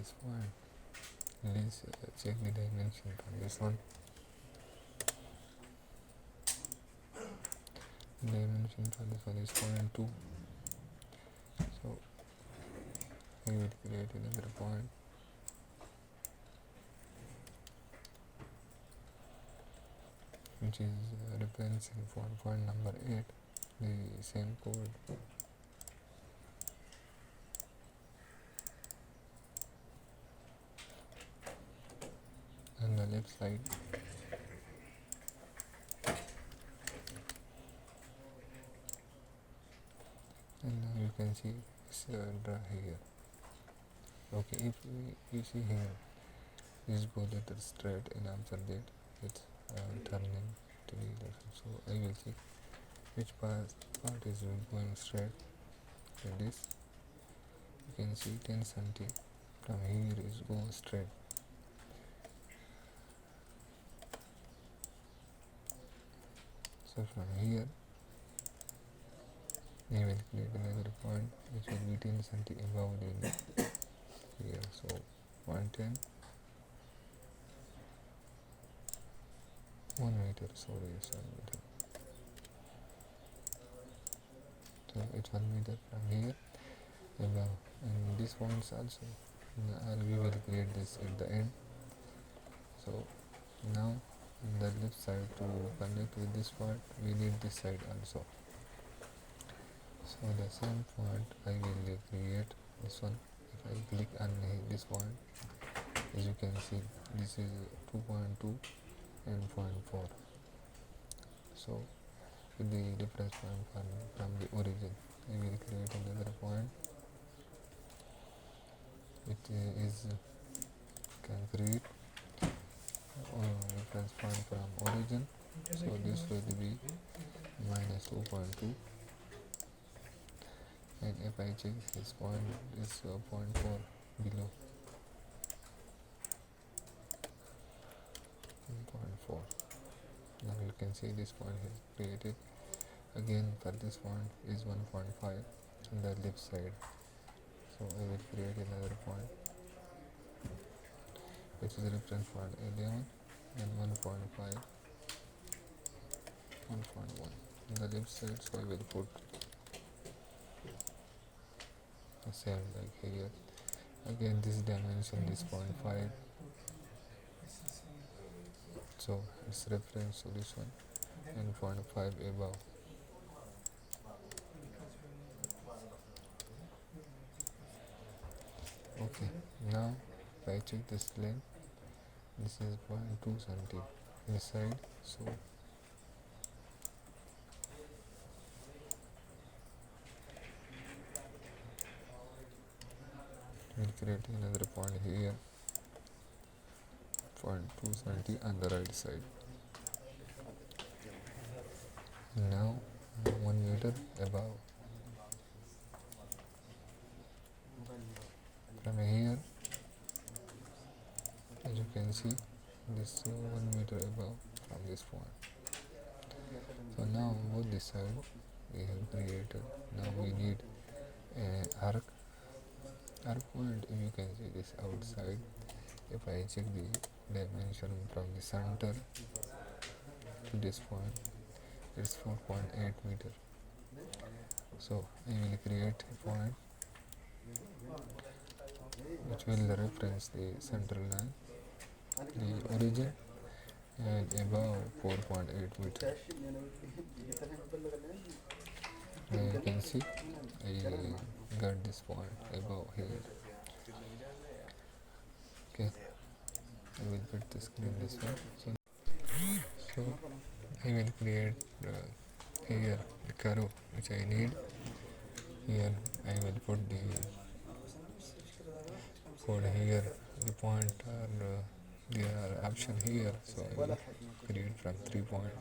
this one. Let's check the dimension from this one. Dimension for this one is 0.2. So I will create another point which is referencing for point number 8, the same code. On the left side, and now you can see it's dry here. Okay, if you see here, this both letters straight and observe that it's turning to the other side. So I will see which part is going straight. Like this, you can see 10 cm from here is going straight. So from here I will create another point which will be 10 cm above the here. So 110, 1 meter, sorry, it's 1 meter. So it's 1 meter from here above, and this points also we will create this at the end. So now on the left side, to connect with this part we need this side also. So the same point I will create this one. If I click on this point, as you can see, this is 2.2 and 0.4. So with the reference point from the origin, I will create another point. It is concrete reference point from origin. So this will be minus 2.2. And if I check this point, is 0.4 below 0.4. Now you can see this point is created. Again for this point is 1.5 on the left side. So I will create another point which is reference point 11 and 1.5, 1.1 on the left side. So I will put the same like here. Again this dimension is 0.5, so it's reference to this one, and 0.5 above. Okay, now if I check this length, this is 0.2 cm inside. So we'll create another point here, 0.2 cm on the right side. Now 1 meter above. From here, as you can see, this 1 meter above from this point. So now both this side we have created. Now we need an arc point. You can see this outside. If I check the dimension from the center to this point, it's 4.8 meter. So I will create a point which will reference the central line, the origin, and above 4.8 meter. Now you can see I got this point above here. Okay, I will put the screen this one. So I will create here the curve which I need. Here I will put the code here, the point, and there are option here. So I will create from 3 point.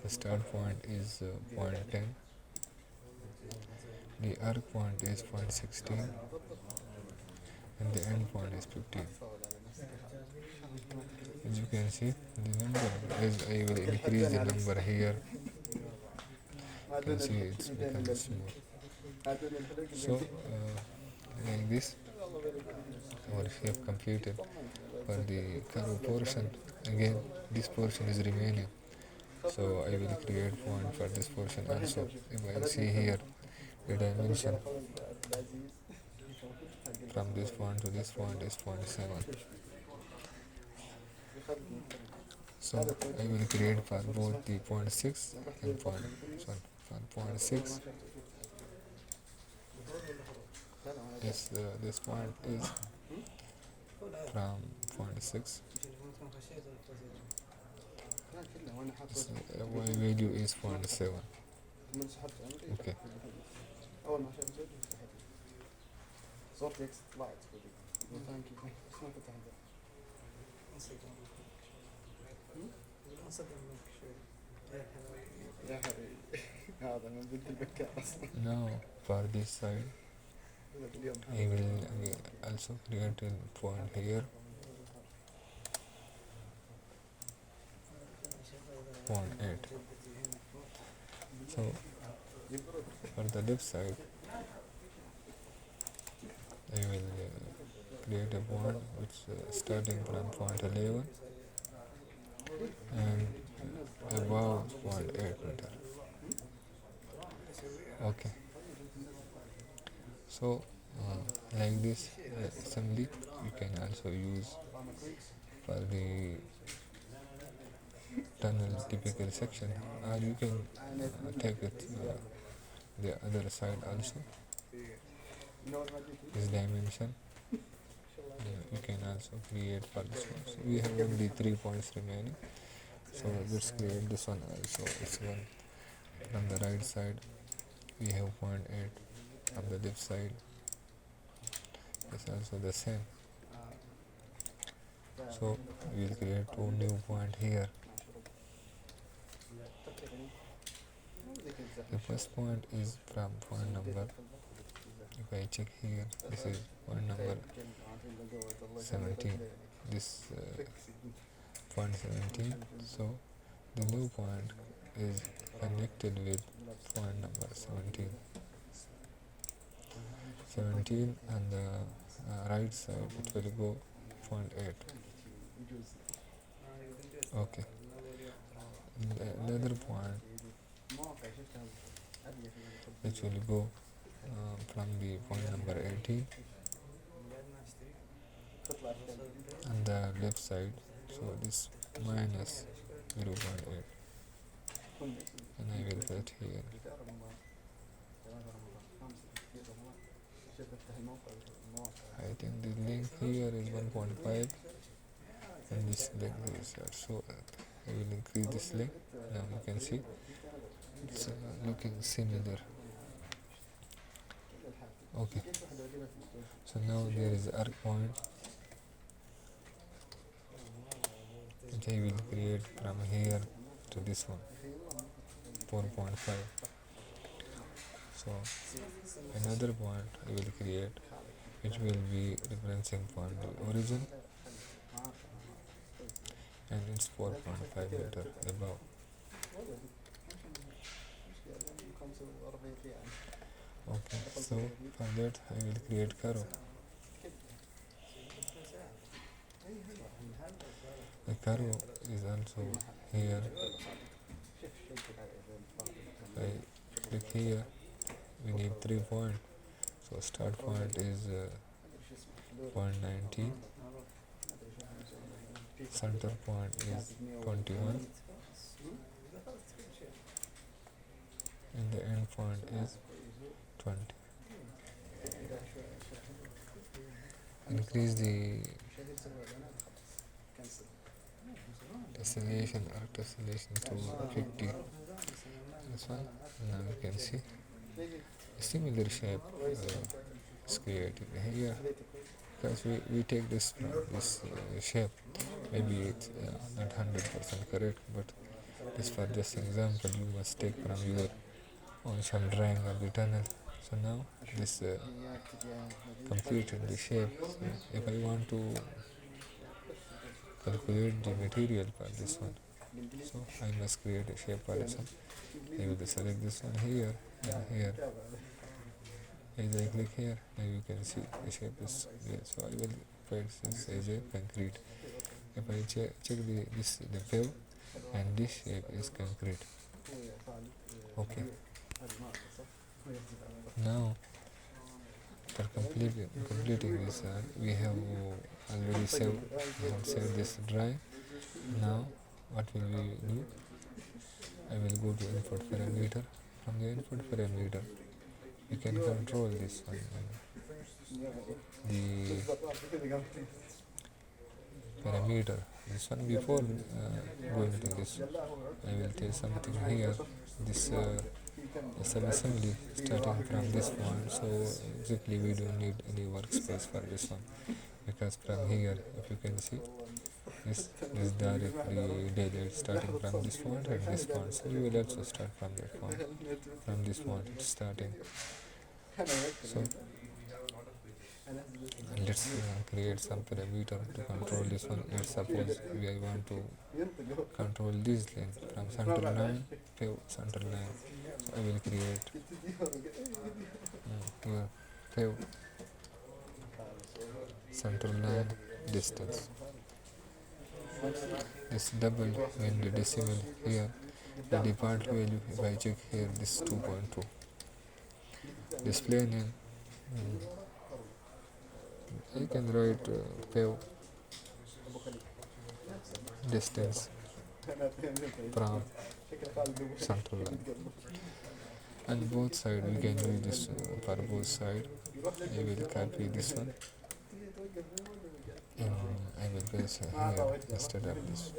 The start point is 0.10. The arc point is 0.16 and the end point is 15. As you can see, the number, as I will increase the number here, you can see it's becoming small. So like this, our shape completed. For the curve portion, again this portion is remaining, so I will create font for this portion also. If I see here the dimension from this font to this font is font 7, so I will create for both the font 6 and font, sorry, for font 6. Yes, this font is from font 6. This, y value is font 7. Okay. Now for this side I will also create a point here, point 8. So for the left side I will create a point which starting from point 11 and above point 8 meter. Okay, so like this assembly you can also use for the tunnel typical section, or you can take it the other side also. This dimension you can also create for this one. So we have only 3 points remaining, so let's create this one also. It's one from the right side we have point 8, from the left side it's also the same. So we will create 2 new point here. The first point is from point number, if I check here, this is point number 17, this point 17. So the new point is connected with point number 17 and the right side it will go point 8. Okay, and the other point which will go from the point number 18 on the left side, so this minus 0.8, and I will put here. I think the length here is 1.5 and this length is so I will increase this length. Now you can see it's looking similar. Okay, so now there is arc point which I will create from here to this one, 4.5. So another point I will create which will be referencing point the origin, and it's 4.5 meter above. Okay, so for that I will create curve. The curve is also here. I click here, we need 3 points. So start point is point 19, center point is 21, and the end point is 20. Increase the tessellation, arc tessellation to 50. This one, now you can see a similar shape is created here, because we take this from this shape. Maybe it's not 100% correct, but this for just example you must take from your own some drawing of the tunnel. So now this completed the shape. So if I want to calculate the material for this one, so I must create a shape for this one. I will select this one here and here. As I click here, now you can see the shape is there. So I will paste this as a concrete. If I check the pave, and this shape is concrete. Okay. Now for completing this, we have already saved this dry. Now what will we do? I will go to input parameter. From the input parameter, you can control this one. The parameter. This one before going to this, I will tell something here. This subassembly starting from this point. So exactly we don't need any workspace for this one, because from here, if you can see, this directly daylight starting from this point and this point. So you will also start from that point. From this point it's starting. So let's create some parameter to control this one. Let's suppose we want to control this length from center line to center line. So I will create here pave center line distance. This double when the decimal here, the default value, if I check here, this 2.2. Display name, I can write pave distance from central line. And both side we can use this for both side. I will copy this one and I will paste here instead of this.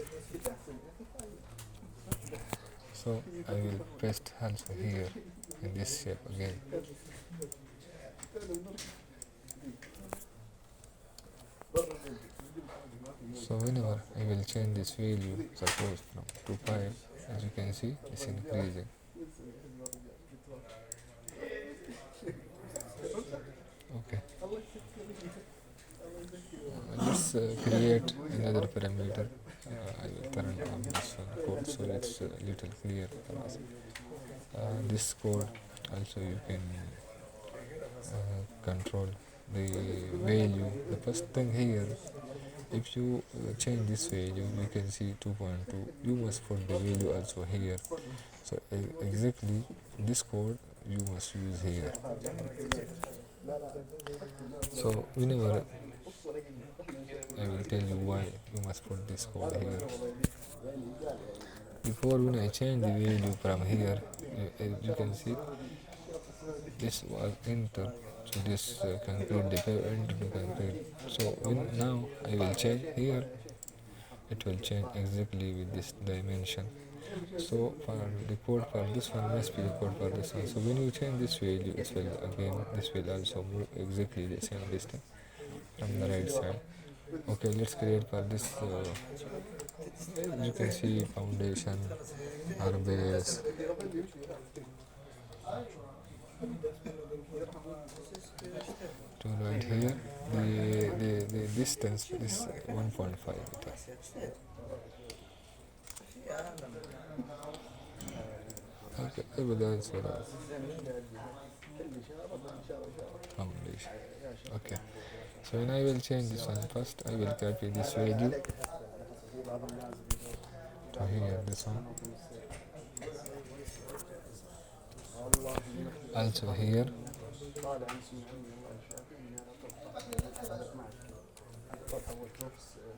So I will paste also here in this shape again. So whenever I will change this value, suppose from 2.5, as you can see, it's increasing. Okay. Let's create another parameter. I will turn on this one code so it's a little clear for us. This code also you can control the value. The first thing here, if you change this value, you can see 2.2. You must put the value also here. So exactly this code you must use here. So whenever I will tell you why you must put this code here. Before when I change the value from here, you can see this was entered to this concrete, the enter to concrete. So when now I will change here, it will change exactly with this dimension. So for the code for this one must be the code for this one. So when you change this value, it will again, this will also move exactly the same distance from the right side. Okay, let's create for this. You can see foundation or base. To right here, the distance is 1.5 meter. Okay, I will also write foundation. Okay, so when I will change this one, first I will copy this value to here, this one. Also here.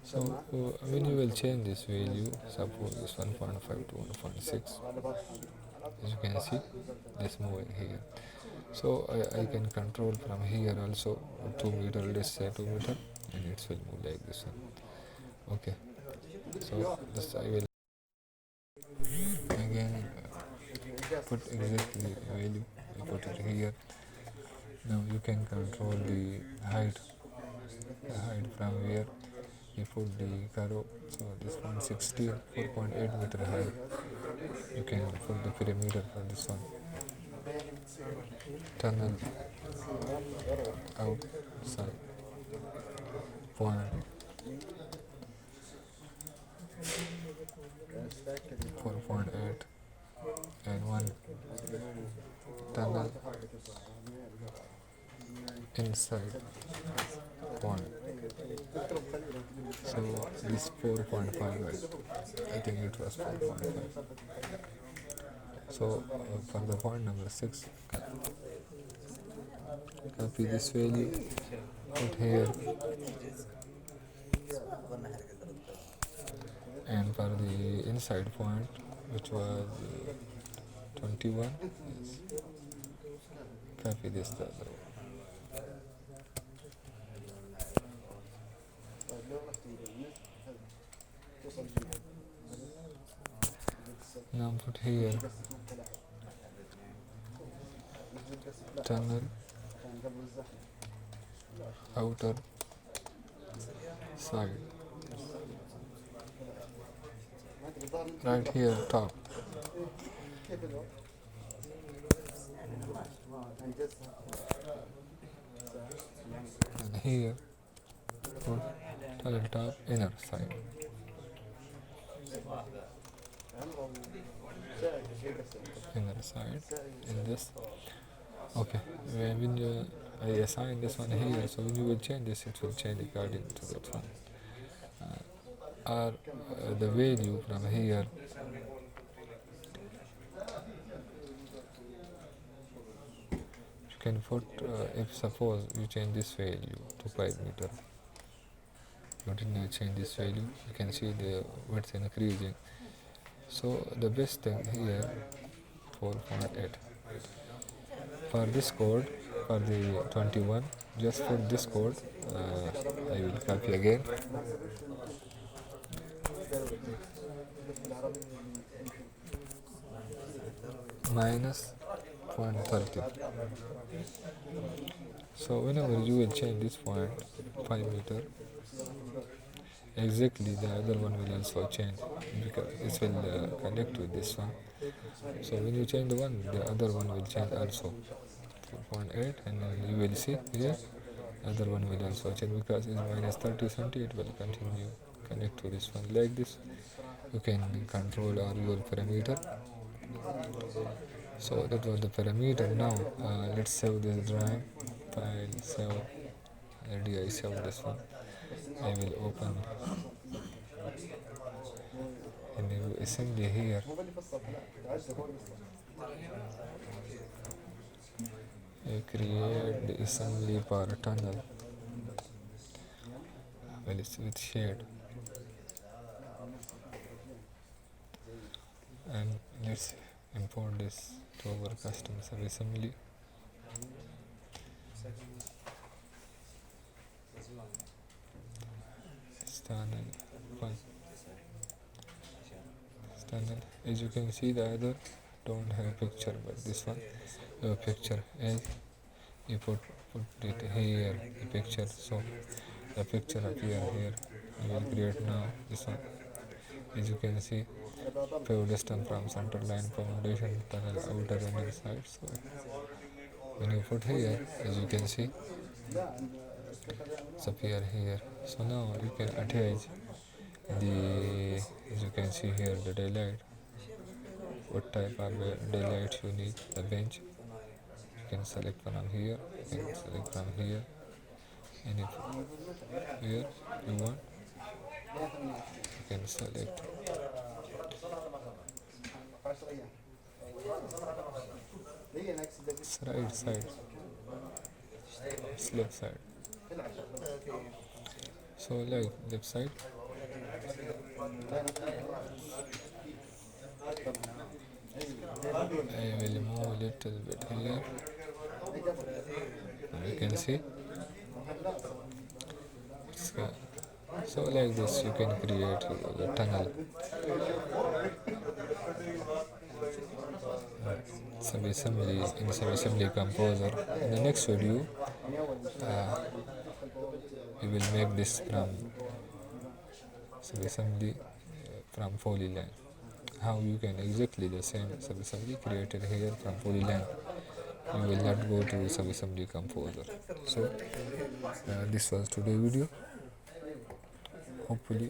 So when you will change this value, suppose this 1.5 to 1.6, as you can see, this moving here. So I can control from here also 2 meter, let's say 2 meter, and it will move like this one. Okay, so this I will again put exactly the value, I put it here. Now you can control the height from where you put the curve. So this one 4.8 meter high. You can put the perimeter for this one. Tunnel outside point 4.8 and one tunnel inside point. So this 4.5, I think it was 4.5. So for the point number 6, copy this value, put here, and for the inside point, which was 21, yes, copy this the other one. Now put here tunnel outer side, right here top, and here put tunnel top inner side, inner side in this. Okay, when you I assign this one here, so when you will change this, it will change according to that one. Or the value from here, you can put, if suppose you change this value to 5 meter, you did not change this value, you can see the width increasing. So the best thing here, 4.8. For this code, for the 21, just put this code, I will copy again, minus 0.30. So whenever you will change this point 5 meter, exactly the other one will also change, because it will connect with this one. So when you change the one, the other one will change also, 4.8, and then you will see here other one will also change, because it's minus 30 cm, it will continue connect to this one. Like this you can control all your parameter. So that was the parameter. Now let's save this drawing file, save. Already I saved this one. I will open a new assembly here. I create the assembly for a tunnel. Well, it's with shade. And let's import this to our custom subassembly. Tunnel 1. Tunnel. As you can see, the other don't have a picture, but this one have a picture. As you put it here, the picture, so the picture appear here. I will create now this one. As you can see, pave distance from center line foundation tunnel outer and inside. So when you put here, as you can see, it's appear here. So now you can attach the, as you can see here, the daylight. What type of daylight you need, the bench. You can select from here, you can select from here, and if here you want, you can select. It's right side, it's left side. So like left side, I will move a little bit here. You can see. So like this you can create a tunnel. Subassembly in Subassembly Composer. In the next video, we will make this from Subassembly from polyline. How you can exactly the same subassembly created here from polyline. You will not go to Subassembly Composer. So this was today's video. Hopefully